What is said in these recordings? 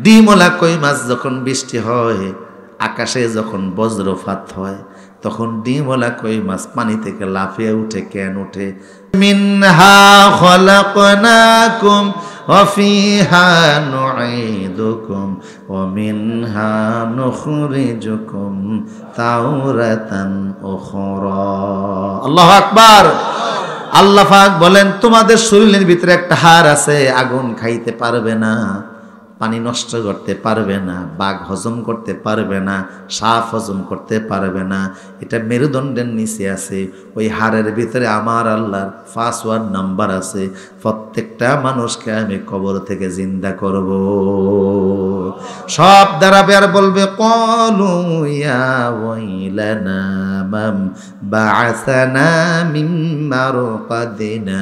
ডিমওয়ালা কই মাছ যখন বৃষ্টি হয়, আকাশে যখন বজ্রপাত হয়, তখন ডিমওয়ালা কই মাছ পানি থেকে লাফিয়ে উঠে। কেন উঠে? মিনহা খলাকনাকুম ওয়া ফিহা নুঈদুকুম ওয়া মিনহা নুখরিজুকুম তাওরাতান উখরা। আল্লাহু আকবার। আল্লাহ পাক বলেন, তোমাদের শরীরের ভিতরে একটা হাড় আছে, আগুন খাইতে পারবে না, পানি নষ্ট করতে পারবে না, বাঘ হজম করতে পারবে না, সাপ হজম করতে পারবে না। এটা মেরুদণ্ডের নিচে আছে। ওই হাড়ের ভিতরে আমার আল্লাহর পাসওয়ার্ড নাম্বার আছে। প্রত্যেকটা মানুষকে আমি কবর থেকে জিন্দা করব। সব দাঁড়াবে আর বলবে, ক্বালু ইয়া ওয়াইলানা মান বা'আসানা মিন মারকাদিনা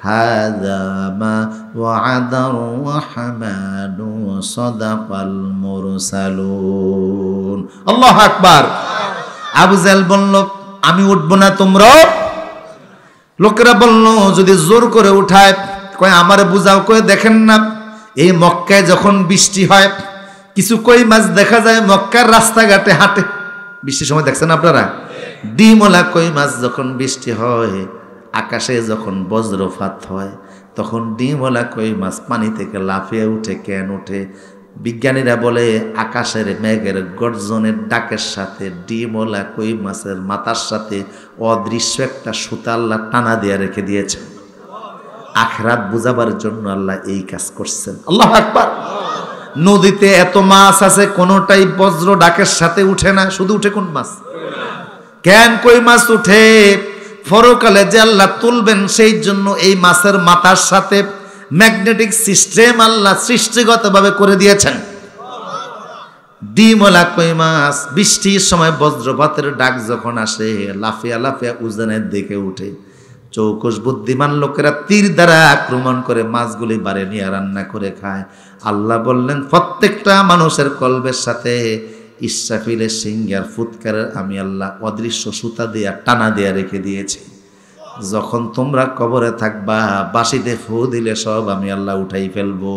হাযা মা ওয়া'আদার রাহমানু ওয়া সাদাকাল মুরসালুন। আল্লাহু আকবার। আবু জাহেল বলল, আমি উঠবো না, তোমরাও? লোকেরা বলল, যদি জোর করে উঠায়, কয় আমারে বুঝাও। কয়ে দেখেন না, এই মক্কায় যখন বৃষ্টি হয়, কিছু কই মাছ দেখা যায় মক্কার রাস্তাঘাটে হাঁটে। বৃষ্টির সময় দেখছেন আপনারা? ডিমওয়ালা কই মাছ যখন বৃষ্টি হয়, আকাশে যখন বজ্রপাত হয়, তখন ডিমওয়ালা কই মাছ পানি থেকে লাফিয়ে উঠে। কেন উঠে? বিজ্ঞানীরা বলে, আকাশের মেঘের গর্জনের ডাকের সাথে ডিমওয়ালা কই মাছের মাথার সাথে অদৃশ্য একটা সুতা আল্লাহ টানা দিয়ে রেখে দিয়েছেন। আখিরাত বুঝাবার জন্য আল্লাহ এই কাজ করছেন। আল্লাহু আকবার। নদীতে এত মাছ আছে, কোনোটাই বজ্র ডাকের সাথে উঠে না। শুধু উঠে কোন মাছ? কেন কই মাছ উঠে? পরকালে যে আল্লাহ তুলবেন, সেই জন্য এই মাছের মাথার সাথে ম্যাগনেটিক সিস্টেম আল্লাহ সৃষ্টিগতভাবে করে দিয়েছেন। ডিমওয়ালা কই মাছ বৃষ্টির সময় বজ্রপাতের ডাক যখন আসে, লাফিয়া লাফিয়া উজানের দিকে উঠে। চৌকস বুদ্ধিমান লোকেরা তীর দ্বারা আক্রমণ করে মাছগুলি বাড়ি নিয়ে রান্না করে খায়। আল্লাহ বললেন, প্রত্যেকটা মানুষের কলবের সাথে ইসরাফিলের সিংহার ফুৎকারের আমি আল্লাহ অদৃশ্য সুতা দিয়া টানা দিয়া রেখে দিয়েছি। যখন তোমরা কবরে থাকবা, বাঁশিতে ফু দিলে সব আমি আল্লাহ উঠাই ফেলবো।